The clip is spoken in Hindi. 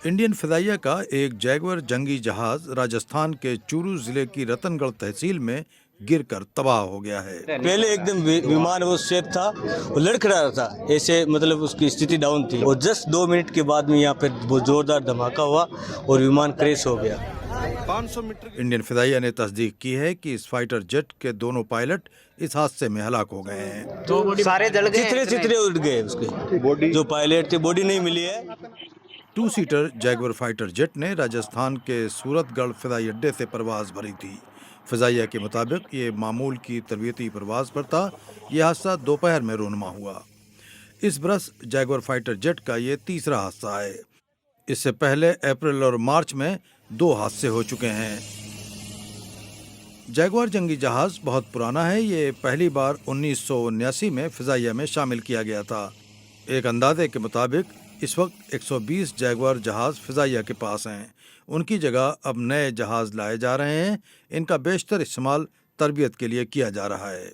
इंडियन फिजाइया का एक जैगवर जंगी जहाज राजस्थान के चूरू जिले की रतनगढ़ तहसील में गिरकर तबाह हो गया है। पहले एकदम विमान वो सेफ था, वो लड़खड़ा रहा था, ऐसे मतलब उसकी स्थिति डाउन थी, और जस्ट 2 मिनट के बाद में यहाँ पे बहुत जोरदार धमाका हुआ और विमान क्रैश हो गया। 500 मीटर। इंडियन फिजाइया ने तस्दीक की है कि इस फाइटर जेट के दोनों पायलट इस हादसे में हलाक हो गए हैं। तो सारे जल गए, चित्रे उड़ गए, उसके जो पायलट थे बॉडी नहीं मिली है। 2 सीटर जैगवर फाइटर जेट ने राजस्थान के सूरतगढ़ फिजाई अड्डे से परवाज भरी थी। फिजाइया के मुताबिक ये मामूल की तरबियती परवाज पर था। यह हादसा दोपहर में रोनमा हुआ। इस बरस जैगवर फाइटर जेट का ये तीसरा हादसा है। इससे पहले अप्रैल और मार्च में 2 हादसे हो चुके हैं। जैगवार जंगी जहाज बहुत पुराना है। ये पहली बार 1979 में फिजाइया में शामिल किया गया था। एक अंदाजे के मुताबिक इस वक्त 120 जैगवार जहाज फिजाइया के पास हैं। उनकी जगह अब नए जहाज लाए जा रहे हैं। इनका बेशतर इस्तेमाल तरबियत के लिए किया जा रहा है।